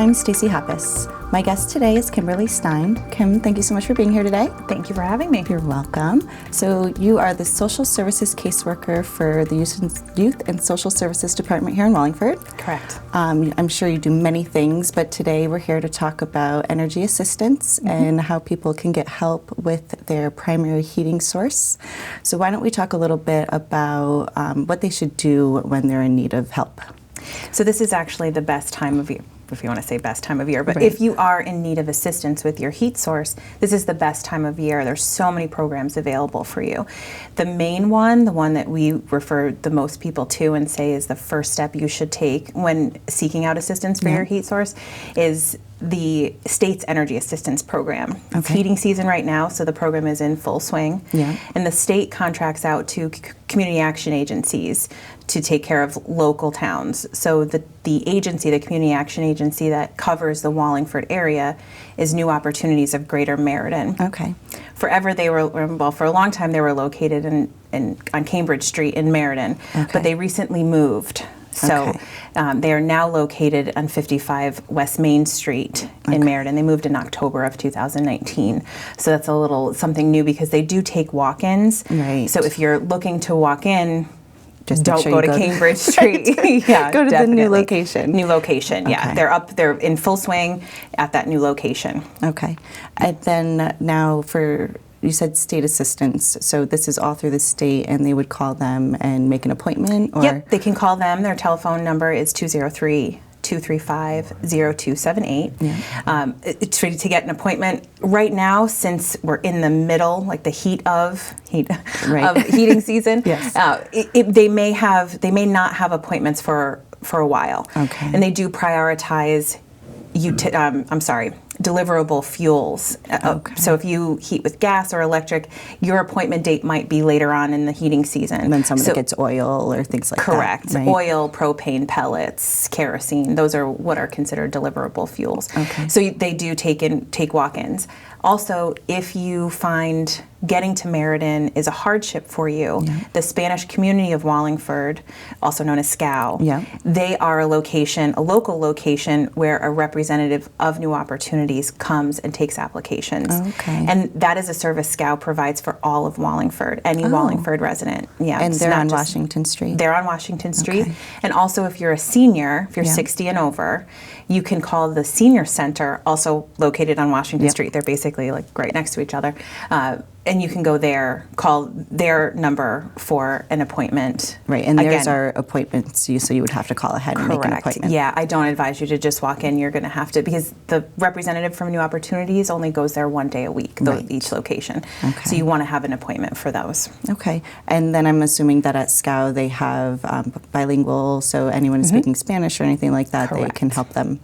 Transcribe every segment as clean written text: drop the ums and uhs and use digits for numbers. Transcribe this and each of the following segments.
I'm Stacey Hoppus. My guest today is Kimberly Stein. Kim, thank you so much for being here today. Thank you for having me. You're welcome. So you are the Social Services Caseworker for the Youth and Social Services Department here in Wallingford. Correct. I'm sure you do many things, but today we're here to talk about energy assistance and how people can get help with their primary heating source. So why don't we talk a little bit about what they should do when they're in need of help. So this is actually the best time of year, if you want to say best time of year, but Right. if you are in need of assistance with your heat source, this is the best time of year. There's so many programs available for you. The main one, the one that we refer the most people to and say is the first step you should take when seeking out assistance for your heat source, is the state's energy assistance program. It's heating season right now, so the program is in full swing. And the state contracts out to community action agencies to take care of local towns. So the agency, the community action agency that covers the Wallingford area, is New Opportunities of Greater Meriden. Forever they were, well, for a long time they were located on Cambridge Street in Meriden, but they recently moved. So they are now located on 55 West Main Street in Meriden. They moved in October of 2019. So that's a little something new because they do take walk-ins. So if you're looking to walk in, just don't go to Cambridge Street. Go to the new location. New location, they're in full swing at that new location. And then now you said state assistance, so this is all through the state, and they would call them and make an appointment? Or? Yep, they can call them. Their telephone number is 203-235-0278. To get an appointment right now, since we're in the middle, like the heat of heating season, they may not have appointments for a while. And they do prioritize deliverable fuels. So if you heat with gas or electric, your appointment date might be later on in the heating season. And then someone gets oil or things like that. Correct. Oil, propane, pellets, kerosene, those are what are considered deliverable fuels. So they do take walk-ins. Also, if you find getting to Meriden is a hardship for you, the Spanish community of Wallingford, also known as SCOW, they are a local location where a representative of New Opportunities comes and takes applications. And that is a service SCOW provides for all of Wallingford, any Wallingford resident. And they're on Washington Street? They're on Washington Street. And also if you're a senior, if you're 60 and over, you can call the Senior Center, also located on Washington Street. They're basically like right next to each other. And you can go there, call their number for an appointment. And theirs are appointments, so you would have to call ahead and make an appointment. Yeah, I don't advise you to just walk in. You're going to have to, because the representative from New Opportunities only goes there one day a week, each location. So you want to have an appointment for those. And then I'm assuming that at SCOW they have bilingual, so anyone speaking Spanish or anything like that, they can help them.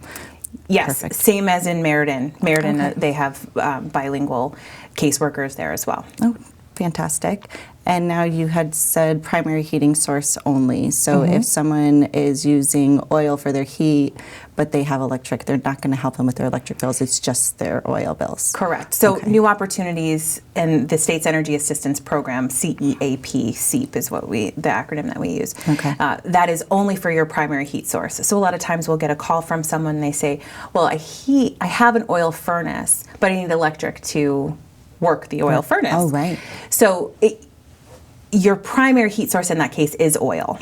Yes, same as in Meriden. Meriden, they have bilingual caseworkers there as well. Fantastic. And now you had said primary heating source only. So if someone is using oil for their heat, but they have electric, they're not going to help them with their electric bills. It's just their oil bills. Correct. So New Opportunities and the State's Energy Assistance Program, CEAP, SEEP is the acronym that we use. That is only for your primary heat source. So a lot of times we'll get a call from someone and they say, well, I have an oil furnace, but I need electric to work the oil furnace. So your primary heat source in that case is oil.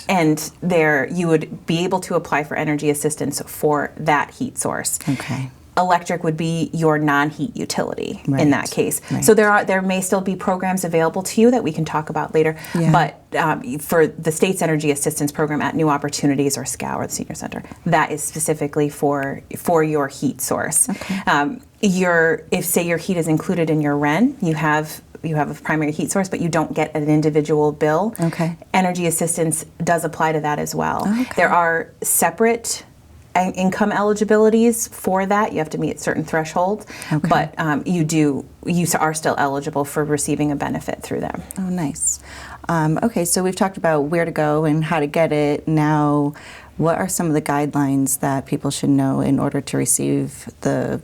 And there you would be able to apply for energy assistance for that heat source. Electric would be your non-heat utility in that case. So there may still be programs available to you that we can talk about later. But for the State's Energy Assistance Program at New Opportunities or SCOW or the Senior Center, that is specifically for your heat source. If say your heat is included in your rent, you have a primary heat source, but you don't get an individual bill. Energy assistance does apply to that as well. There are separate income eligibilities for that. You have to meet certain thresholds, but you are still eligible for receiving a benefit through them. Nice. So we've talked about where to go and how to get it. Now, what are some of the guidelines that people should know in order to receive the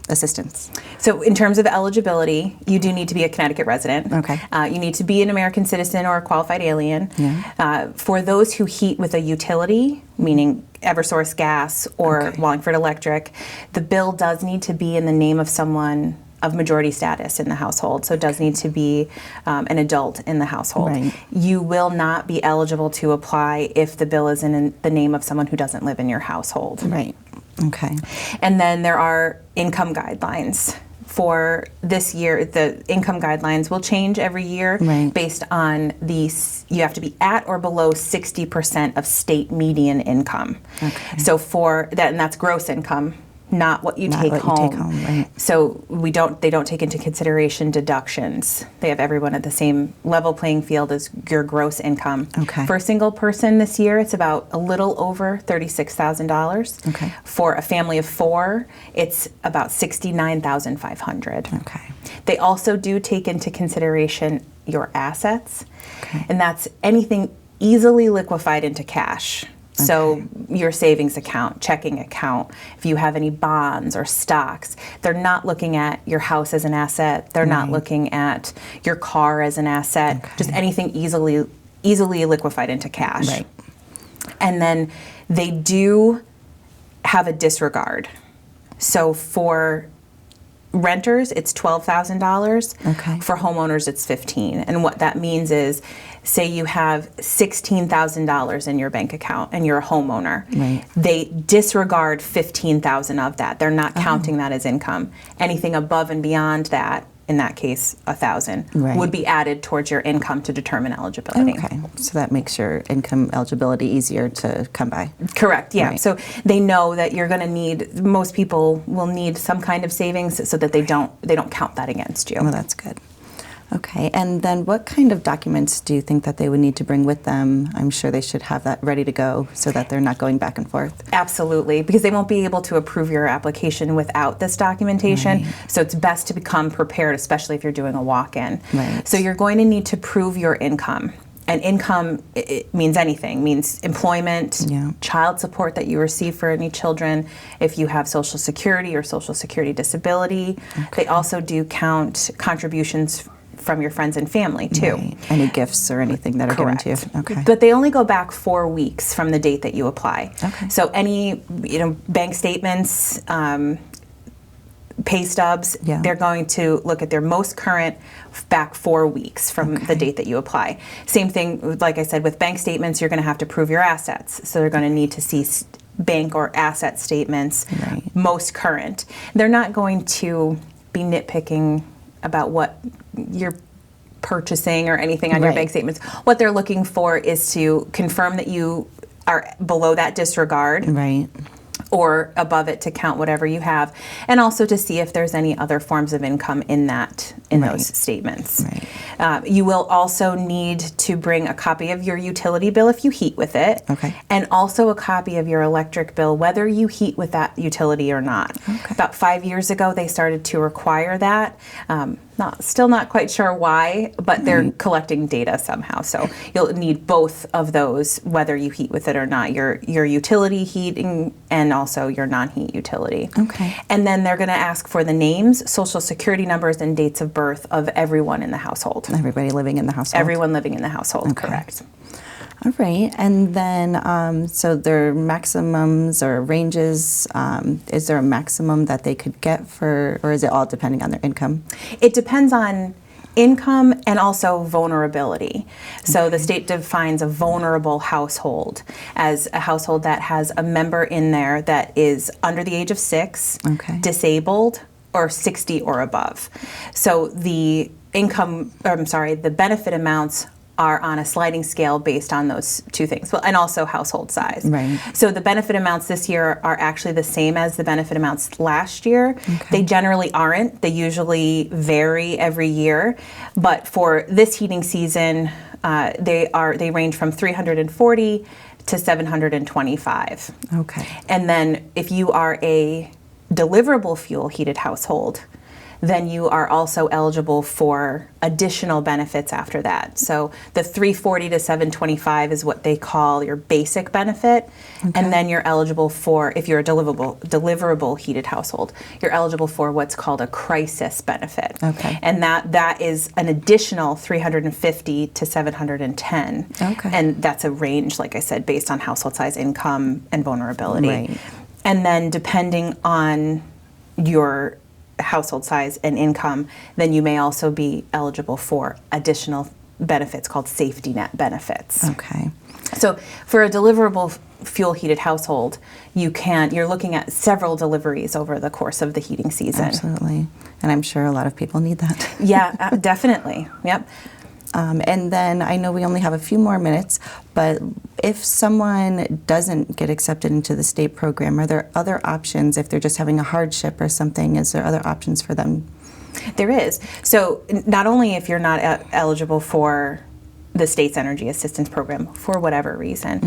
assistance? So in terms of eligibility, you do need to be a Connecticut resident. Okay. You need to be an American citizen or a qualified alien. Yeah. For those who heat with a utility, meaning Eversource Gas or Wallingford Electric, the bill does need to be in the name of someone of majority status in the household. So it does need to be an adult in the household. Right. You will not be eligible to apply if the bill is in the name of someone who doesn't live in your household. Right. Okay. And then there are income guidelines. For this year, the income guidelines will change every year based on you have to be at or below 60% of state median income. Okay. So for that, and that's gross income, not what you take home. Right. So they don't take into consideration deductions. They have everyone at the same level playing field as your gross income. Okay. For a single person this year, it's about a little over $36,000. Okay. For a family of 4, it's about $69,500. Okay. They also do take into consideration your assets, and that's anything easily liquefied into cash. So your savings account, checking account, if you have any bonds or stocks, they're not looking at your house as an asset. They're not looking at your car as an asset. Just anything easily liquefied into cash. Right. And then they do have a disregard. So for renters, it's $12,000. Okay. For homeowners, it's $15,000. And what that means is, say you have $16,000 in your bank account and you're a homeowner. Right. They disregard $15,000 of that. They're not counting that as income. Anything above and beyond that, in that case, $1,000, would be added towards your income to determine eligibility. Okay, so that makes your income eligibility easier to come by. Correct, yeah. Right. So they know that you're going to need, most people will need some kind of savings so that they don't count that against you. Well, that's good. Okay, and then what kind of documents do you think that they would need to bring with them? I'm sure they should have that ready to go so that they're not going back and forth. Absolutely, because they won't be able to approve your application without this documentation. Right. So it's best to become prepared, especially if you're doing a walk-in. Right. So you're going to need to prove your income. And income, it means anything. It means employment, child support that you receive for any children, if you have Social Security or Social Security disability. They also do count contributions from your friends and family too. Right. Any gifts or anything that are given to you. Okay. But they only go back 4 weeks from the date that you apply. Okay. So any bank statements, pay stubs, they're going to look at their most current back 4 weeks from the date that you apply. Same thing, like I said, with bank statements, you're going to have to prove your assets. So they're going to need to see bank or asset statements most current. They're not going to be nitpicking about what you're purchasing or anything on your bank statements. What they're looking for is to confirm that you are below that disregard. Right. Or above it to count whatever you have, and also to see if there's any other forms of income in those statements. Right. You will also need to bring a copy of your utility bill if you heat with it, and also a copy of your electric bill, whether you heat with that utility or not. About 5 years ago, they started to require that. Still not quite sure why, but they're collecting data somehow. So you'll need both of those, whether you heat with it or not, your utility heating and also your non-heat utility. Okay. And then they're going to ask for the names, Social Security numbers, and dates of birth of everyone in the household. Everybody living in the household? Everyone living in the household, correct. All right, and then so their maximums or ranges, is there a maximum that they could get for, or is it all depending on their income? It depends on income and also vulnerability. So the state defines a vulnerable household as a household that has a member in there that is under the age of 6, disabled, or 60 or above. So the the benefit amounts are on a sliding scale based on those two things, well, and also household size. Right. So the benefit amounts this year are actually the same as the benefit amounts last year. They generally aren't. They usually vary every year. But for this heating season, they range from $340 to $725. Okay. And then if you are a deliverable fuel heated household, then you are also eligible for additional benefits after that. So the $340 to $725 is what they call your basic benefit, and then you're eligible for, if you're a deliverable heated household, you're eligible for what's called a crisis benefit. Okay. And that is an additional $350 to $710. Okay. And that's a range, like I said, based on household size, income, and vulnerability. Right. And then depending on your household size and income, then you may also be eligible for additional benefits called safety net benefits. Okay. So for a deliverable fuel heated household, you're looking at several deliveries over the course of the heating season. Absolutely. And I'm sure a lot of people need that. Yeah, definitely. Yep. And then I know we only have a few more minutes, but if someone doesn't get accepted into the state program, are there other options if they're just having a hardship or something? Is there other options for them? There is. So not only if you're not eligible for the state's energy assistance program for whatever reason,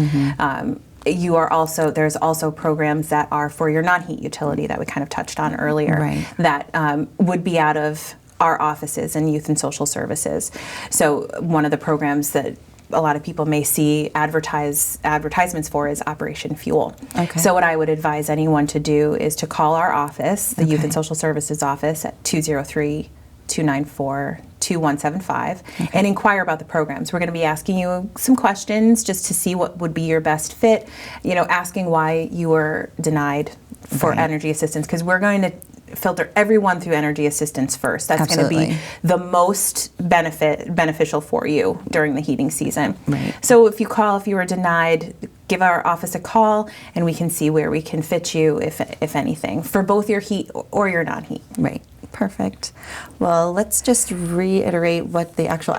there's also programs that are for your non-heat utility that we kind of touched on earlier, Right. that would be out of our offices and youth and social services. So one of the programs that a lot of people may see advertisements for is Operation Fuel. Okay. So what I would advise anyone to do is to call our office, the Youth and Social Services office, at 203-294-2175 and inquire about the programs. We're going to be asking you some questions just to see what would be your best fit, asking why you were denied for energy assistance, because we're going to filter everyone through energy assistance first. That's going to be the most beneficial for you during the heating season. Right. So if you were denied, give our office a call and we can see where we can fit you, if anything, for both your heat or your non-heat. Right. Perfect. Well, let's just reiterate what the actual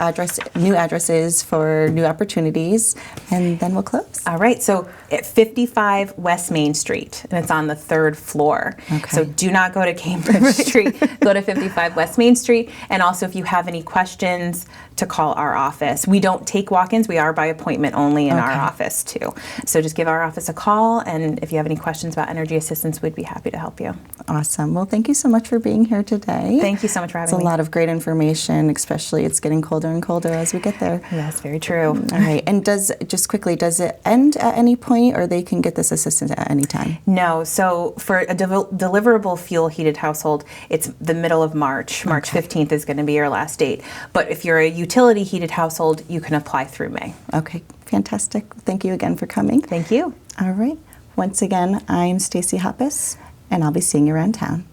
new address is for new opportunities, and then we'll close. All right. So at 55 West Main Street, and it's on the 3rd floor. Okay. So do not go to Cambridge Street. Go to 55 West Main Street. And also, if you have any questions, to call our office. We don't take walk-ins. We are by appointment only in our office too. So just give our office a call, and if you have any questions about energy assistance, we'd be happy to help you. Awesome. Well, thank you so much for being here today. Thank you so much for having me. It's a lot of great information, especially it's getting colder and colder as we get there. Yes, very true. All right. And does it end at any point, or they can get this assistance at any time? No. So for a deliverable fuel heated household, it's the middle of March. March 15th is going to be your last date. But if you're a utility heated household, you can apply through May. Okay. Fantastic. Thank you again for coming. Thank you. All right. Once again, I'm Stacey Hoppus, and I'll be seeing you around town.